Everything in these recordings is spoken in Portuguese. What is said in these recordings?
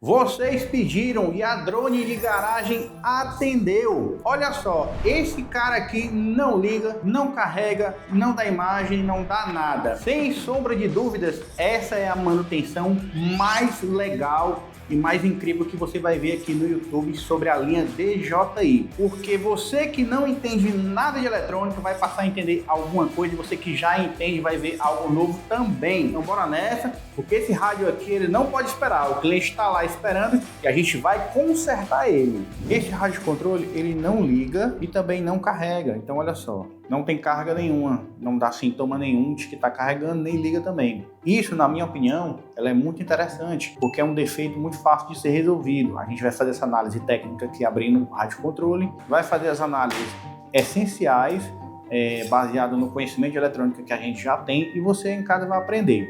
Vocês pediram e a drone de garagem atendeu. Olha só, esse cara aqui não liga, não carrega, não dá imagem, não dá nada. Sem sombra de dúvidas, essa é a manutenção mais legal e mais incrível que você vai ver aqui no YouTube sobre a linha DJI. Porque você que não entende nada de eletrônica vai passar a entender alguma coisa, e você que já entende vai ver algo novo também. Então bora nessa, porque esse rádio aqui ele não pode esperar. O cliente está lá esperando e a gente vai consertar ele. Esse rádio de controle ele não liga e também não carrega. Então olha só, não tem carga nenhuma, não dá sintoma nenhum de que está carregando, nem liga também. Isso, na minha opinião, ela é muito interessante, porque é um defeito muito fácil de ser resolvido. A gente vai fazer essa análise técnica aqui abrindo o rádio controle, vai fazer as análises essenciais, baseado no conhecimento de eletrônica que a gente já tem, e você em casa vai aprender.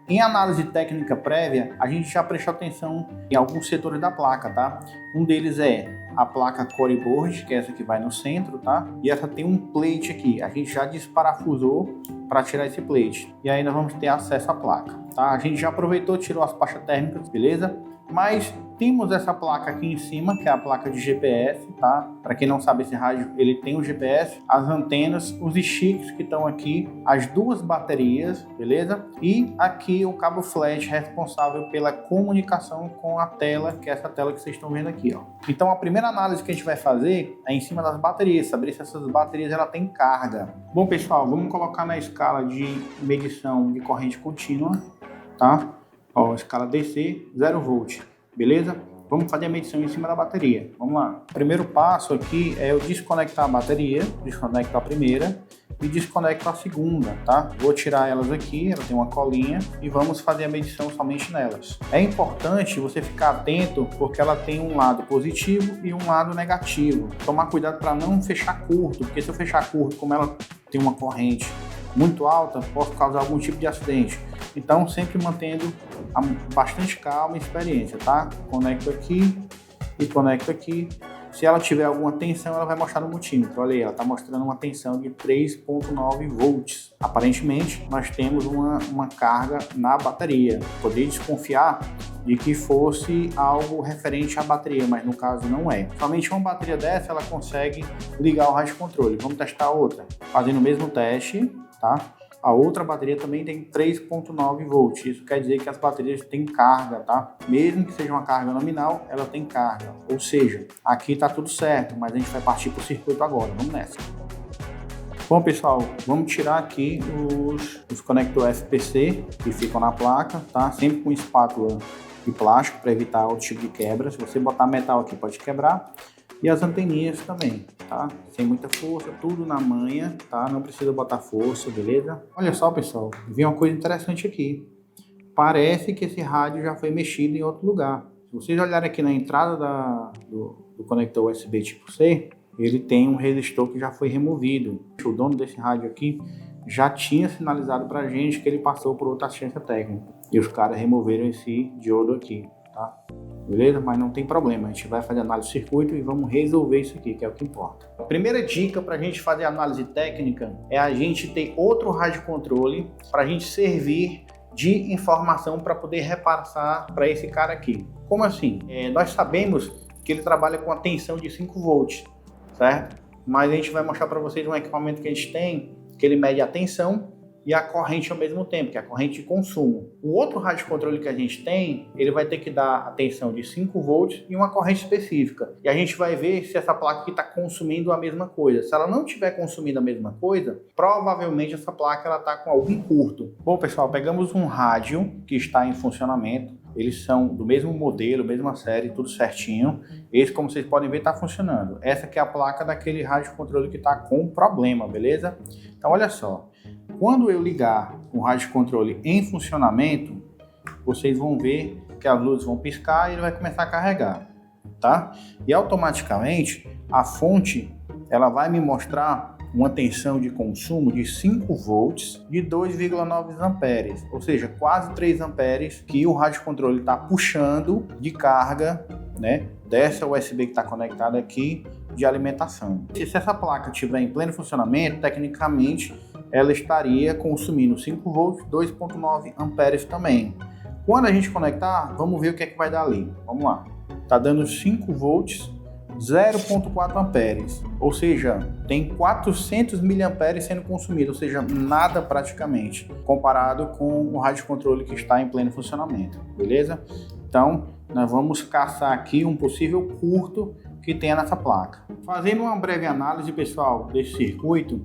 Em análise técnica prévia, a gente já prestou atenção em alguns setores da placa, tá? Um deles é a placa core board, que é essa que vai no centro, tá? E essa tem um plate aqui, a gente já desparafusou para tirar esse plate. E aí nós vamos ter acesso à placa, tá? A gente já aproveitou, tirou as pastas térmicas, beleza? Mas temos essa placa aqui em cima, que é a placa de GPS, tá? Para quem não sabe, esse rádio, ele tem o GPS, as antenas, os sticks que estão aqui, as duas baterias, beleza? E aqui o cabo flash responsável pela comunicação com a tela, que é essa tela que vocês estão vendo aqui, ó. Então a primeira análise que a gente vai fazer é em cima das baterias, saber se essas baterias ela tem carga. Bom, pessoal, vamos colocar na escala de medição de corrente contínua, tá? Ó, escala DC, 0 volt, beleza? Vamos fazer a medição em cima da bateria. Vamos lá. O primeiro passo aqui é eu desconectar a bateria, desconecto a primeira e desconecto a segunda, tá? Vou tirar elas aqui, ela tem uma colinha, e vamos fazer a medição somente nelas. É importante você ficar atento porque ela tem um lado positivo e um lado negativo. Tomar cuidado para não fechar curto, porque se eu fechar curto, como ela tem uma corrente muito alta, pode causar algum tipo de acidente. Então, sempre mantendo bastante calma e experiência, tá? Conecto aqui e conecto aqui. Se ela tiver alguma tensão, ela vai mostrar no multímetro. Olha aí, ela está mostrando uma tensão de 3,9 volts. Aparentemente, nós temos uma carga na bateria. Poderia desconfiar de que fosse algo referente à bateria, mas no caso não é. Somente uma bateria dessa, ela consegue ligar o rádio controle. Vamos testar outra. Fazendo o mesmo teste, tá? A outra bateria também tem 3,9 volts. Isso quer dizer que as baterias têm carga, tá? Mesmo que seja uma carga nominal, ela tem carga. Ou seja, aqui tá tudo certo, mas a gente vai partir para o circuito agora. Vamos nessa. Bom, pessoal, vamos tirar aqui os conectores FPC que ficam na placa, tá? Sempre com espátula de plástico para evitar outro tipo de quebra. Se você botar metal aqui, pode quebrar. E as anteninhas também, tá? Sem muita força, tudo na manha, tá? Não precisa botar força, beleza? Olha só, pessoal, vi uma coisa interessante aqui. Parece que esse rádio já foi mexido em outro lugar. Se vocês olharem aqui na entrada do conector USB tipo C, ele tem um resistor que já foi removido. O dono desse rádio aqui já tinha sinalizado pra gente que ele passou por outra assistência técnica. E os caras removeram esse diodo aqui, tá? Beleza? Mas não tem problema, a gente vai fazer análise de circuito e vamos resolver isso aqui, que é o que importa. A primeira dica para a gente fazer análise técnica é a gente ter outro rádio controle para a gente servir de informação para poder repassar para esse cara aqui. Como assim? Nós sabemos que ele trabalha com a tensão de 5 volts, certo? Mas a gente vai mostrar para vocês um equipamento que a gente tem, que ele mede a tensão e a corrente ao mesmo tempo, que é a corrente de consumo. O outro rádio controle que a gente tem, ele vai ter que dar a tensão de 5 volts e uma corrente específica. E a gente vai ver se essa placa aqui está consumindo a mesma coisa. Se ela não estiver consumindo a mesma coisa, provavelmente essa placa está com algum curto. Bom, pessoal, pegamos um rádio que está em funcionamento. Eles são do mesmo modelo, mesma série, tudo certinho. Esse, como vocês podem ver, está funcionando. Essa aqui é a placa daquele rádio controle que está com problema, beleza? Então, olha só. Quando eu ligar o rádio controle em funcionamento, vocês vão ver que as luzes vão piscar e ele vai começar a carregar, tá? E automaticamente a fonte ela vai me mostrar uma tensão de consumo de 5 volts de 2,9 amperes, ou seja, quase 3 amperes que o rádio controle está puxando de carga, né, dessa USB que está conectada aqui de alimentação. Se essa placa estiver em pleno funcionamento, tecnicamente ela estaria consumindo 5 volts, 2,9 amperes também. Quando a gente conectar, vamos ver o que é que vai dar ali. Vamos lá. Tá dando 5 volts, 0,4 amperes, ou seja, tem 400 miliamperes sendo consumido, ou seja, nada praticamente, comparado com o rádio controle que está em pleno funcionamento, beleza? Então, nós vamos caçar aqui um possível curto que tenha nessa placa. Fazendo uma breve análise, pessoal, desse circuito,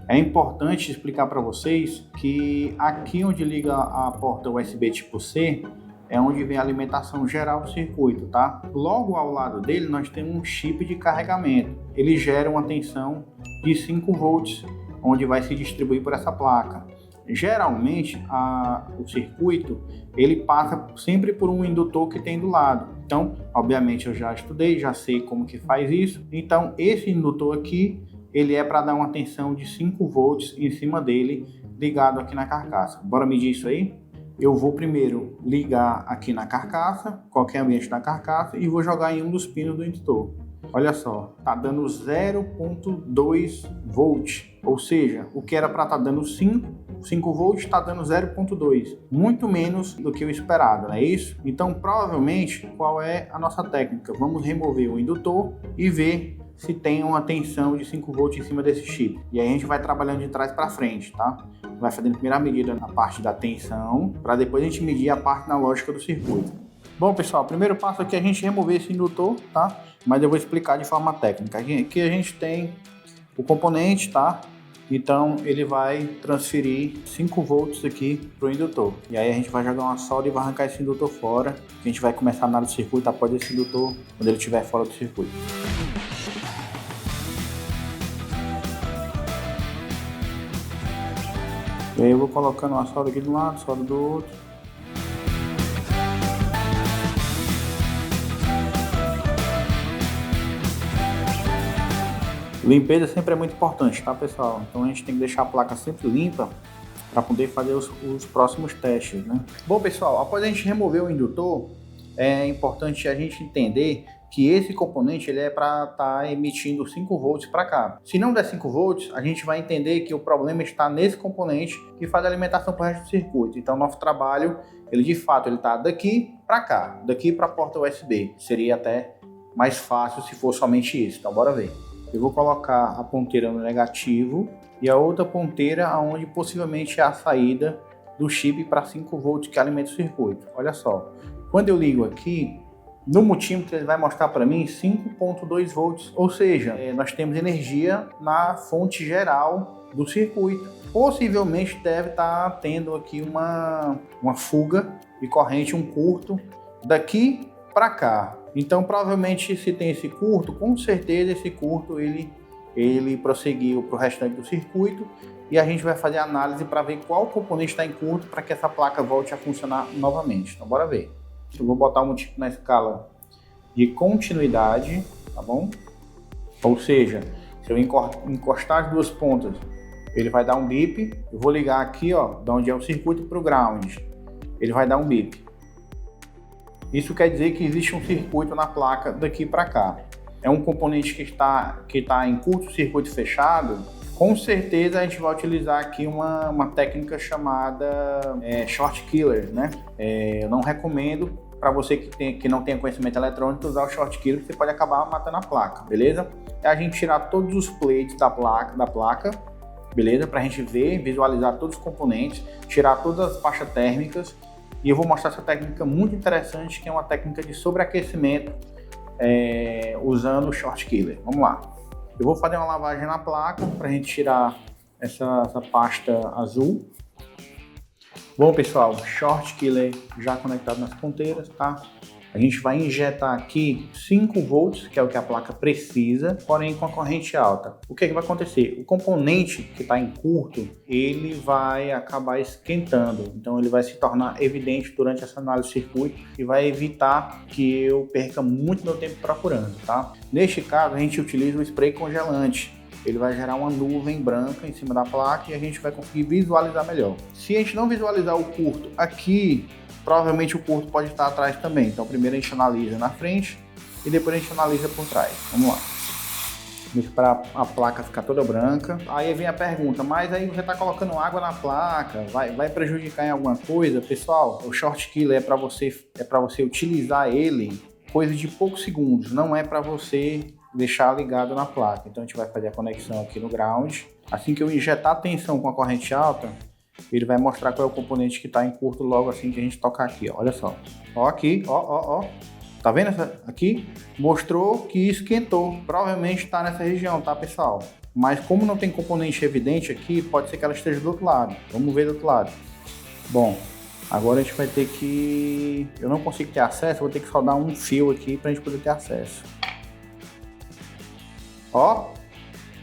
é importante explicar para vocês que aqui onde liga a porta USB tipo C, é onde vem a alimentação geral do circuito, tá? Logo ao lado dele nós temos um chip de carregamento. Ele gera uma tensão de 5 volts, onde vai se distribuir por essa placa. Geralmente o circuito ele passa sempre por um indutor que tem do lado. Então, obviamente eu já estudei, já sei como que faz isso. Então, esse indutor aqui, ele é para dar uma tensão de 5 volts em cima dele, ligado aqui na carcaça. Bora medir isso aí? Eu vou primeiro ligar aqui na carcaça, qualquer ambiente da carcaça, e vou jogar em um dos pinos do indutor. Olha só, tá dando 0,2 volts, ou seja, o que era para estar dando 5 volts está dando 0,2, muito menos do que o esperado, não é isso? Então, provavelmente, qual é a nossa técnica? Vamos remover o indutor e ver se tem uma tensão de 5 volts em cima desse chip. E aí a gente vai trabalhando de trás para frente, tá? Vai fazendo a primeira medida na parte da tensão, para depois a gente medir a parte analógica do circuito. Bom, pessoal, o primeiro passo aqui é a gente remover esse indutor, tá? Mas eu vou explicar de forma técnica. Aqui a gente tem o componente, tá? Então ele vai transferir 5 volts aqui para o indutor. E aí a gente vai jogar uma solda e vai arrancar esse indutor fora. A gente vai começar a análise do circuito após esse indutor, quando ele estiver fora do circuito. E aí eu vou colocando uma solda aqui de um lado, solda do outro. Limpeza sempre é muito importante, tá, pessoal? Então a gente tem que deixar a placa sempre limpa para poder fazer os próximos testes, né? Bom, pessoal, após a gente remover o indutor, é importante a gente entender que esse componente ele é para estar emitindo 5 volts para cá. Se não der 5 volts, a gente vai entender que o problema está nesse componente que faz a alimentação para o resto do circuito. Então, nosso trabalho, ele de fato, ele está daqui para cá, daqui para a porta USB. Seria até mais fácil se for somente isso. Então, bora ver. Eu vou colocar a ponteira no negativo e a outra ponteira onde possivelmente é a saída do chip para 5 volts que alimenta o circuito. Olha só, quando eu ligo aqui, no multímetro ele vai mostrar para mim 5,2 volts, ou seja, nós temos energia na fonte geral do circuito. Possivelmente deve estar tendo aqui uma fuga de corrente, um curto daqui para cá. Então provavelmente se tem esse curto, com certeza esse curto ele prosseguiu para o restante do circuito e a gente vai fazer a análise para ver qual componente está em curto para que essa placa volte a funcionar novamente. Então bora ver. Eu vou botar o multímetro na escala de continuidade, tá bom? Ou seja, se eu encostar as duas pontas, ele vai dar um bip. Eu vou ligar aqui, ó, de onde é o circuito para o ground. Ele vai dar um bip. Isso quer dizer que existe um circuito na placa daqui para cá. É um componente que está em curto-circuito fechado. Com certeza a gente vai utilizar aqui uma técnica chamada short killer, né? Eu não recomendo para você que não tem conhecimento eletrônico usar o short killer, que você pode acabar matando a placa, beleza? É a gente tirar todos os plates da placa, beleza? Para a gente ver, visualizar todos os componentes, tirar todas as faixas térmicas. E eu vou mostrar essa técnica muito interessante, que é uma técnica de sobreaquecimento usando o short killer. Vamos lá. Eu vou fazer uma lavagem na placa para a gente tirar essa pasta azul. Bom, pessoal, short killer já conectado nas ponteiras, tá? A gente vai injetar aqui 5 volts, que é o que a placa precisa, porém com a corrente alta. O que é que vai acontecer? O componente que está em curto, ele vai acabar esquentando. Então ele vai se tornar evidente durante essa análise de circuito e vai evitar que eu perca muito meu tempo procurando, tá? Neste caso, a gente utiliza o spray congelante. Ele vai gerar uma nuvem branca em cima da placa e a gente vai conseguir visualizar melhor. Se a gente não visualizar o curto aqui, provavelmente o curto pode estar atrás também. Então primeiro a gente analisa na frente e depois a gente analisa por trás. Vamos lá. Vamos esperar a placa ficar toda branca. Aí vem a pergunta, mas aí você está colocando água na placa, vai prejudicar em alguma coisa? Pessoal, o Short Killer é para você utilizar ele coisa de poucos segundos, não é para você deixar ligado na placa. Então a gente vai fazer a conexão aqui no ground. Assim que eu injetar a tensão com a corrente alta, ele vai mostrar qual é o componente que está em curto logo assim que a gente tocar aqui, ó. Olha só. Ó aqui, ó. Tá vendo essa aqui? Mostrou que esquentou. Provavelmente está nessa região, tá, pessoal? Mas como não tem componente evidente aqui, pode ser que ela esteja do outro lado. Vamos ver do outro lado. Bom, agora a gente vai ter que... Eu não consigo ter acesso, vou ter que soldar um fio aqui pra gente poder ter acesso. Ó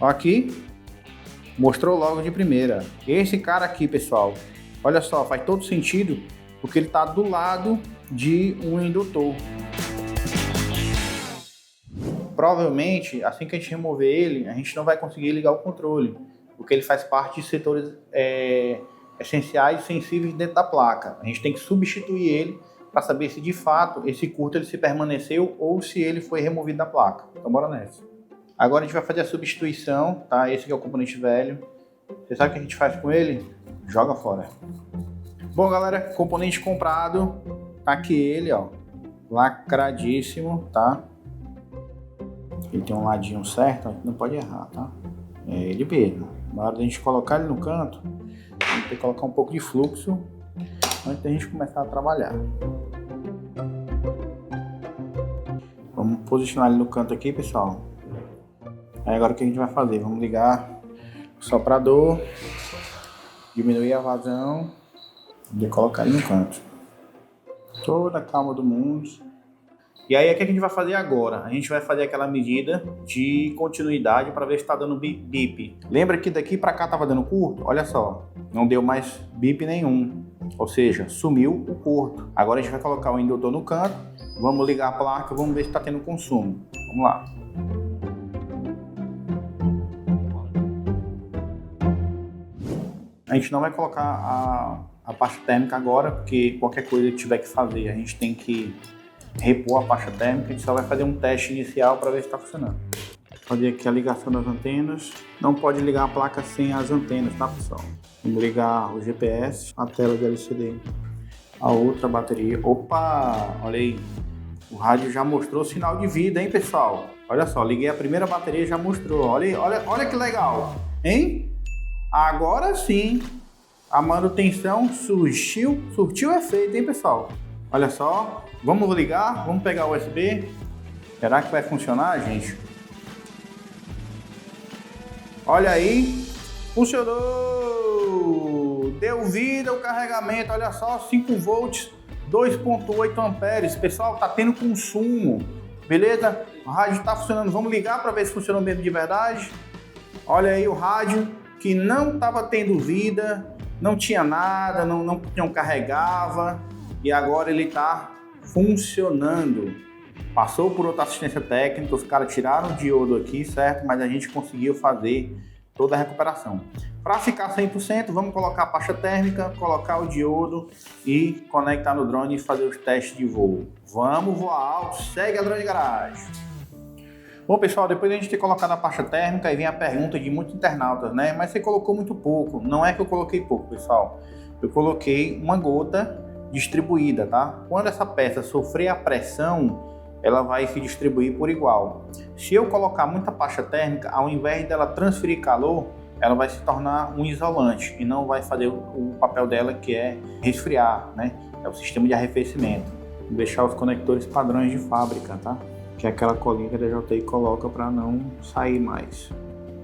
aqui. Mostrou logo de primeira. Esse cara aqui, pessoal, olha só, faz todo sentido porque ele está do lado de um indutor. Provavelmente, assim que a gente remover ele, a gente não vai conseguir ligar o controle, porque ele faz parte de setores essenciais e sensíveis dentro da placa. A gente tem que substituir ele para saber se de fato esse curto ele se permaneceu ou se ele foi removido da placa. Então bora nessa. Agora a gente vai fazer a substituição, tá? Esse aqui é o componente velho. Você sabe o que a gente faz com ele? Joga fora. Bom, galera, componente comprado. Tá aqui ele, ó. Lacradíssimo, tá? Ele tem um ladinho certo, não pode errar, tá? É ele mesmo. Na hora da gente colocar ele no canto, a gente tem que colocar um pouco de fluxo antes da gente começar a trabalhar. Vamos posicionar ele no canto aqui, pessoal. Aí agora o que a gente vai fazer? Vamos ligar o soprador, diminuir a vazão e colocar ele no canto. Toda a calma do mundo. E aí o que a gente vai fazer agora? A gente vai fazer aquela medida de continuidade para ver se está dando bip. Lembra que daqui para cá estava dando curto? Olha só, não deu mais bip nenhum. Ou seja, sumiu o curto. Agora a gente vai colocar o indutor no canto, vamos ligar a placa, vamos ver se está tendo consumo. Vamos lá. A gente não vai colocar a pasta térmica agora, porque qualquer coisa que tiver que fazer, a gente tem que repor a pasta térmica. A gente só vai fazer um teste inicial para ver se está funcionando. Fazer aqui a ligação das antenas. Não pode ligar a placa sem as antenas, tá, pessoal? Vamos ligar o GPS, a tela de LCD, a outra bateria. Opa, olha aí. O rádio já mostrou sinal de vida, hein, pessoal? Olha só, liguei a primeira bateria e já mostrou. Olha aí, olha que legal, hein? Agora sim, a manutenção surtiu efeito, hein, pessoal? Olha só, vamos ligar, vamos pegar o USB. Será que vai funcionar, gente? Olha aí, funcionou! Deu vida o carregamento, olha só, 5 volts, 2.8 amperes. Pessoal, tá tendo consumo, beleza? O rádio tá funcionando, vamos ligar para ver se funcionou mesmo de verdade. Olha aí o rádio, que não estava tendo vida, não tinha nada, não carregava, e agora ele está funcionando. Passou por outra assistência técnica, os caras tiraram o diodo aqui, certo? Mas a gente conseguiu fazer toda a recuperação. Para ficar 100%, vamos colocar a pasta térmica, colocar o diodo e conectar no drone e fazer os testes de voo. Vamos voar alto, segue a Drone Garage. Bom, pessoal, depois de a gente ter colocado a pasta térmica, aí vem a pergunta de muitos internautas, né? Mas você colocou muito pouco. Não é que eu coloquei pouco, pessoal. Eu coloquei uma gota distribuída, tá? Quando essa peça sofrer a pressão, ela vai se distribuir por igual. Se eu colocar muita pasta térmica, ao invés dela transferir calor, ela vai se tornar um isolante e não vai fazer o papel dela, que é resfriar, né? É o sistema de arrefecimento. Vou deixar os conectores padrões de fábrica, tá? Que é aquela colinha que a DJI coloca para não sair mais.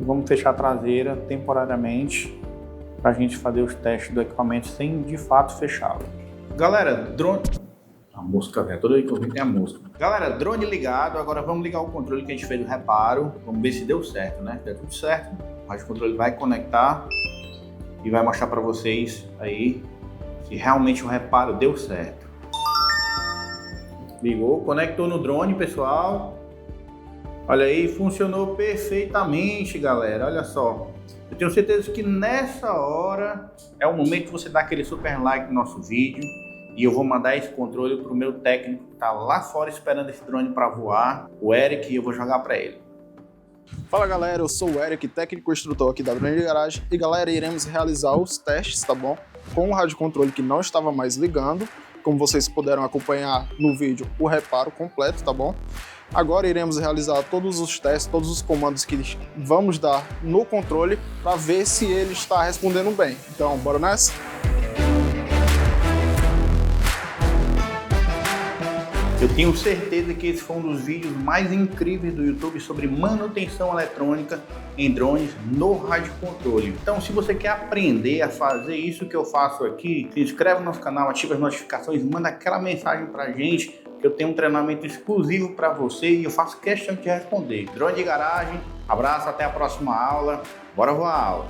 E vamos fechar a traseira temporariamente para a gente fazer os testes do equipamento sem de fato fechá-lo. Galera, drone... A mosca, toda vez que eu vi tem a mosca. Galera, drone ligado, agora vamos ligar o controle que a gente fez do reparo. Vamos ver se deu certo, né? Se der tudo certo, o rádio controle vai conectar e vai mostrar para vocês aí se realmente o reparo deu certo. Ligou, conectou no drone, pessoal. Olha aí, funcionou perfeitamente, galera. Olha só. Eu tenho certeza que nessa hora é o momento que você dá aquele super like no nosso vídeo. E eu vou mandar esse controle para o meu técnico que está lá fora esperando esse drone para voar, o Eric, e eu vou jogar para ele. Fala galera, eu sou o Eric, técnico instrutor aqui da Drone de Garagem, e galera, iremos realizar os testes, tá bom? Com o rádio controle que não estava mais ligando, como vocês puderam acompanhar no vídeo, o reparo completo, tá bom? Agora iremos realizar todos os testes, todos os comandos que vamos dar no controle para ver se ele está respondendo bem. Então, bora nessa? Eu tenho certeza que esse foi um dos vídeos mais incríveis do YouTube sobre manutenção eletrônica em drones no rádio controle. Então, se você quer aprender a fazer isso que eu faço aqui, se inscreve no nosso canal, ativa as notificações, manda aquela mensagem pra gente, que eu tenho um treinamento exclusivo para você e eu faço questão de responder. Drone de Garagem, abraço, até a próxima aula. Bora voar a aula!